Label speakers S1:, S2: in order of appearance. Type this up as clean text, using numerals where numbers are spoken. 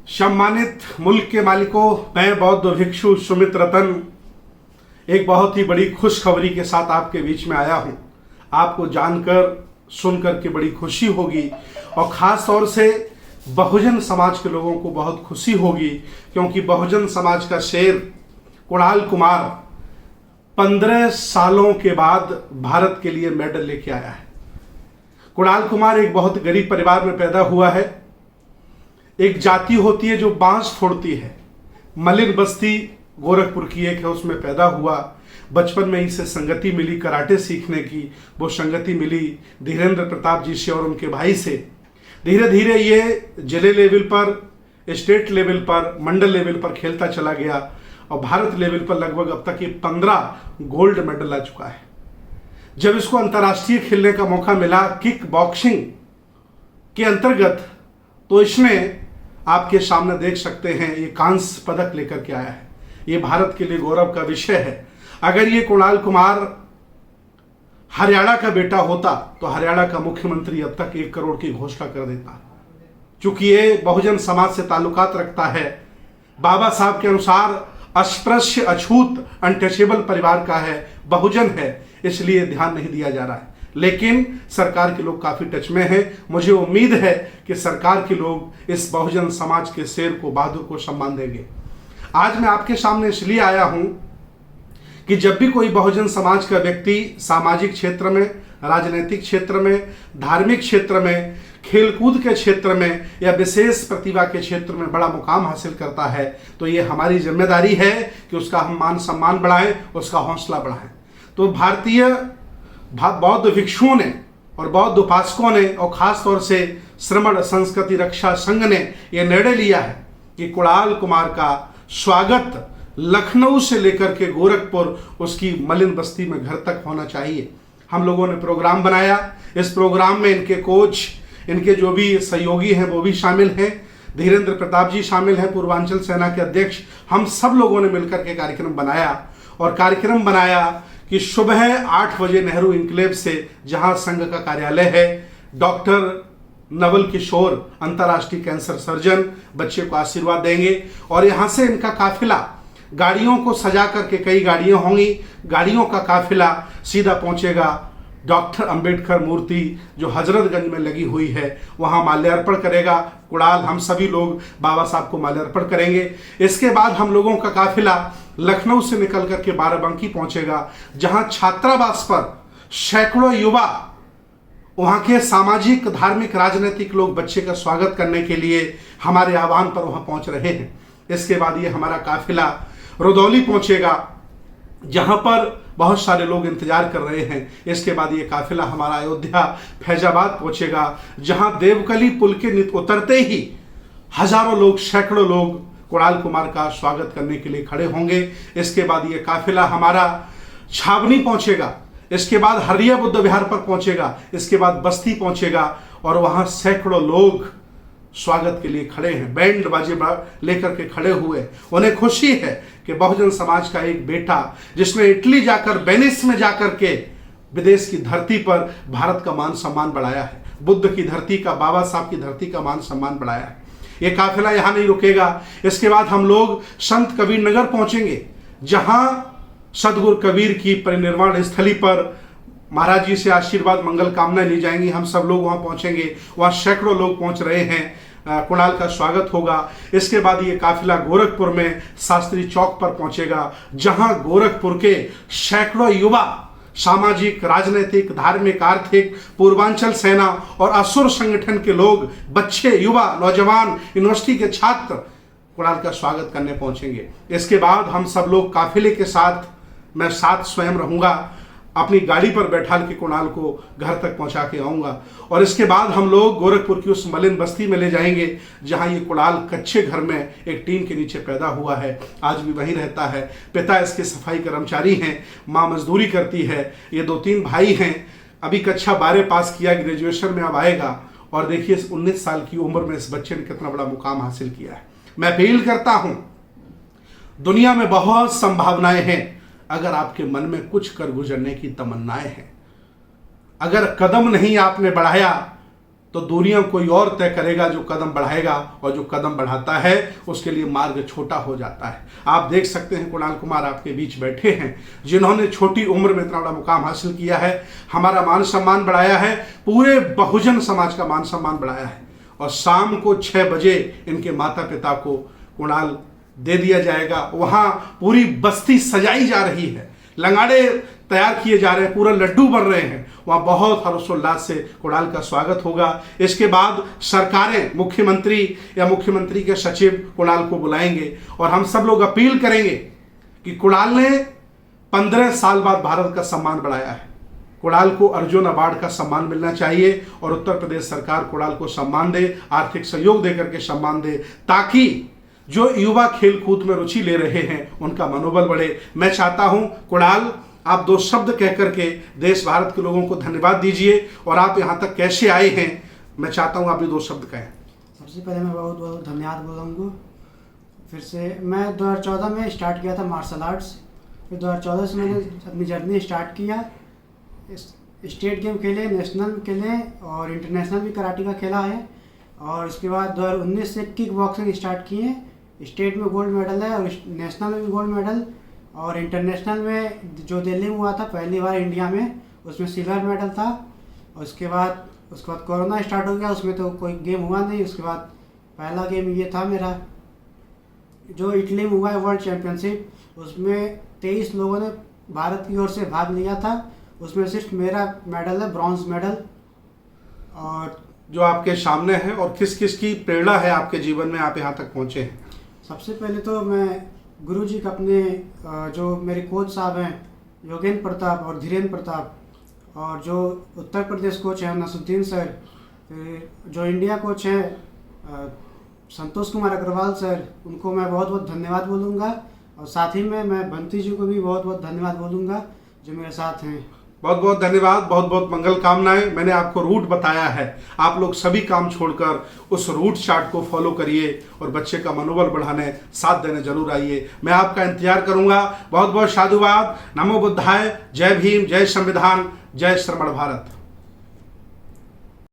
S1: सम्मानित मुल्क के मालिकों, मैं बौद्ध भिक्षु सुमित रतन एक बहुत ही बड़ी खुशखबरी के साथ आपके बीच में आया हूं। आपको जानकर सुनकर के बड़ी खुशी होगी और ख़ास तौर से बहुजन समाज के लोगों को बहुत खुशी होगी, क्योंकि बहुजन समाज का शेर कुणाल कुमार 15 सालों के बाद भारत के लिए मेडल लेके आया है। कुणाल कुमार एक बहुत गरीब परिवार में पैदा हुआ है। एक जाति होती है जो बांस फोड़ती है। मलिन बस्ती गोरखपुर की एक है, उसमें पैदा हुआ। बचपन में इसे संगति मिली कराटे सीखने की। वो संगति मिली धीरेन्द्र प्रताप जी से और उनके भाई से। धीरे धीरे ये जिले लेवल पर, स्टेट लेवल पर, मंडल लेवल पर खेलता चला गया और भारत लेवल पर लगभग अब तक ये 15 गोल्ड मेडल आ चुका है। जब इसको अंतर्राष्ट्रीय खेलने का मौका मिला किक बॉक्सिंग के अंतर्गत, तो इसने आपके सामने देख सकते हैं ये कांस्य पदक लेकर के आया है। ये भारत के लिए गौरव का विषय है। अगर ये कुणाल कुमार हरियाणा का बेटा होता तो हरियाणा का मुख्यमंत्री अब तक 1 करोड़ की घोषणा कर देता। चूंकि ये बहुजन समाज से ताल्लुकात रखता है, बाबा साहब के अनुसार अस्पृश्य, अछूत, अनटचेबल परिवार का है, बहुजन है, इसलिए ध्यान नहीं दिया जा रहा है। लेकिन सरकार के लोग काफी टच में हैं। मुझे उम्मीद है कि सरकार के लोग इस बहुजन समाज के शेर को, बहादुर को सम्मान देंगे। आज मैं आपके सामने इसलिए आया हूं कि जब भी कोई बहुजन समाज का व्यक्ति सामाजिक क्षेत्र में, राजनीतिक क्षेत्र में, धार्मिक क्षेत्र में, खेलकूद के क्षेत्र में या विशेष प्रतिभा के क्षेत्र में बड़ा मुकाम हासिल करता है, तो ये हमारी जिम्मेदारी है कि उसका हम मान सम्मान बढ़ाएं, उसका हौसला बढ़ाएं। तो भारतीय बौद्ध भिक्षुओं ने और बौद्ध उपासकों ने और खास तौर से श्रमण संस्कृति रक्षा संघ ने यह निर्णय लिया है कि कुणाल कुमार का स्वागत लखनऊ से लेकर के गोरखपुर, उसकी मलिन बस्ती में घर तक होना चाहिए। हम लोगों ने प्रोग्राम बनाया। इस प्रोग्राम में इनके कोच, इनके जो भी सहयोगी हैं वो भी शामिल हैं। धीरेन्द्र प्रताप जी शामिल हैं, पूर्वांचल सेना के अध्यक्ष। हम सब लोगों ने मिलकर के कार्यक्रम बनाया और कार्यक्रम बनाया कि सुबह 8 बजे नेहरू इंक्लेव से, जहां संघ का कार्यालय है, डॉक्टर नवल किशोर अंतर्राष्ट्रीय कैंसर सर्जन बच्चे को आशीर्वाद देंगे और यहां से इनका काफिला गाड़ियों को सजा करके, कई गाड़ियां होंगी, गाड़ियों का काफिला सीधा पहुंचेगा डॉक्टर अंबेडकर मूर्ति जो हजरतगंज में लगी हुई है, वहां माल्यार्पण करेगा कुणाल। हम सभी लोग बाबा साहब को माल्यार्पण करेंगे। इसके बाद हम लोगों का काफिला लखनऊ से निकल करके बाराबंकी पहुंचेगा, जहां छात्रावास पर सैकड़ों युवा, वहां के सामाजिक, धार्मिक, राजनीतिक लोग बच्चे का स्वागत करने के लिए हमारे आह्वान पर वहां पहुंच रहे हैं। इसके बाद ये हमारा काफिला रुदौली पहुंचेगा, जहां पर बहुत सारे लोग इंतजार कर रहे हैं। इसके बाद ये काफिला हमारा अयोध्या, फैजाबाद पहुंचेगा, जहां देवकली पुल के उतरते ही हजारों लोग, सैकड़ों लोग कुणाल कुमार का स्वागत करने के लिए खड़े होंगे। इसके बाद ये काफिला हमारा छावनी पहुंचेगा, इसके बाद हरिया बुद्ध विहार पर पहुंचेगा, इसके बाद बस्ती पहुंचेगा और वहां सैकड़ों लोग स्वागत के लिए खड़े हैं, बैंड बाजे लेकर के खड़े हुए। उन्हें खुशी है कि बहुजन समाज का एक बेटा, जिसने इटली जाकर, वेनिस में जाकर के विदेश की धरती पर भारत का मान सम्मान बढ़ाया है, बुद्ध की धरती का, बाबा साहब की धरती का मान सम्मान बढ़ाया है। ये काफिला यहां नहीं रुकेगा। इसके बाद हम लोग संत कबीर नगर पहुंचेंगे, जहां सदगुरु कबीर की परिनिर्वाण स्थली पर महाराज जी से आशीर्वाद, मंगल कामनाएं ली जाएंगी। हम सब लोग वहां पहुंचेंगे, वहां सैकड़ों लोग पहुंच रहे हैं, कुणाल का स्वागत होगा। इसके बाद ये काफिला गोरखपुर में शास्त्री चौक पर पहुंचेगा, जहां गोरखपुर के सैकड़ों युवा, सामाजिक, राजनीतिक, धार्मिक, आर्थिक, पूर्वांचल सेना और असुर संगठन के लोग, बच्चे, युवा, नौजवान, यूनिवर्सिटी के छात्र कुणाल का स्वागत करने पहुंचेंगे। इसके बाद हम सब लोग काफिले के साथ, मैं साथ स्वयं रहूंगा, अपनी गाड़ी पर बैठा के कुणाल को घर तक पहुंचा के आऊंगा और इसके बाद हम लोग गोरखपुर की उस मलिन बस्ती में ले जाएंगे, जहां ये कुणाल कच्चे घर में एक टीन के नीचे पैदा हुआ है, आज भी वहीं रहता है। पिता इसके सफाई कर्मचारी हैं, माँ मजदूरी करती है, ये 2-3 भाई हैं। अभी कक्षा 12 पास किया, ग्रेजुएशन में अब आएगा और देखिए 19 साल की उम्र में इस बच्चे ने कितना बड़ा मुकाम हासिल किया है। मैं अपील करता हूं, दुनिया में बहुत संभावनाएं हैं, अगर आपके मन में कुछ कर गुजरने की तमन्नाएं हैं, अगर कदम नहीं आपने बढ़ाया तो दूरियां कोई और तय करेगा जो कदम बढ़ाएगा, और जो कदम बढ़ाता है उसके लिए मार्ग छोटा हो जाता है। आप देख सकते हैं कुणाल कुमार आपके बीच बैठे हैं, जिन्होंने छोटी उम्र में इतना बड़ा मुकाम हासिल किया है, हमारा मान सम्मान बढ़ाया है, पूरे बहुजन समाज का मान सम्मान बढ़ाया है। और शाम को 6 बजे इनके माता पिता को कुणाल दे दिया जाएगा। वहाँ पूरी बस्ती सजाई जा रही है, लंगाड़े तैयार किए जा रहे हैं, पूरा लड्डू बन रहे हैं। वहाँ बहुत हर्षोल्लास से कुणाल का स्वागत होगा। इसके बाद सरकारें, मुख्यमंत्री या मुख्यमंत्री के सचिव कुणाल को बुलाएंगे, और हम सब लोग अपील करेंगे कि कुणाल ने 15 साल बाद भारत का सम्मान बढ़ाया है। कुणाल को अर्जुन अवार्ड का सम्मान मिलना चाहिए, और उत्तर प्रदेश सरकार कुणाल को सम्मान दे, आर्थिक सहयोग देकर के सम्मान दे, ताकि जो युवा खेल कूद में रुचि ले रहे हैं उनका मनोबल बढ़े। मैं चाहता हूं कुणाल, आप 2 शब्द कह करके देश भारत के लोगों को धन्यवाद दीजिए, और आप यहां तक कैसे आए हैं, मैं चाहता हूं आप भी 2 शब्द कहें।
S2: सबसे पहले मैं बहुत बहुत धन्यवाद बोलूँगा। फिर से मैं 2014 में स्टार्ट किया था मार्शल आर्ट्स, फिर 2014 से मैंने अपनी जर्नी स्टार्ट किया। स्टेट गेम खेले, नेशनल खेले, और इंटरनेशनल भी कराटे का खेला है। और इसके बाद 2019 से किक बॉक्सिंग स्टार्ट किए। स्टेट में गोल्ड मेडल है, और नेशनल में भी गोल्ड मेडल, और इंटरनेशनल में जो दिल्ली में हुआ था पहली बार इंडिया में, उसमें सिल्वर मेडल था। और उसके बाद कोरोना स्टार्ट हो गया, उसमें तो कोई गेम हुआ नहीं। उसके बाद पहला गेम ये था मेरा, जो इटली में हुआ है वर्ल्ड चैम्पियनशिप, उसमें 23 लोगों ने भारत की ओर से भाग लिया था। उसमें सिर्फ मेरा मेडल है, ब्रॉन्ज मेडल। और
S1: जो आपके सामने है, और किस किस की प्रेरणा है आपके जीवन में आप यहाँ तक पहुँचे हैं?
S2: सबसे पहले तो मैं गुरुजी का अपने जो मेरे कोच साहब हैं योगेंद्र प्रताप और धीरेन्द्र प्रताप, और जो उत्तर प्रदेश कोच हैं नसरुद्दीन सर, फिर जो इंडिया कोच हैं संतोष कुमार अग्रवाल सर, उनको मैं बहुत बहुत धन्यवाद बोलूँगा। और साथ ही में मैं बंटी जी को भी बहुत बहुत धन्यवाद बोलूँगा जो मेरे साथ हैं।
S1: बहुत बहुत धन्यवाद, बहुत बहुत मंगल कामनाएं। मैंने आपको रूट बताया है, आप लोग सभी काम छोड़कर उस रूट चार्ट को फॉलो करिए, और बच्चे का मनोबल बढ़ाने, साथ देने जरूर आइए। मैं आपका इंतजार करूंगा। बहुत बहुत साधुवाद। नमो बुद्धाय। जय भीम, जय संविधान, जय श्रमण भारत।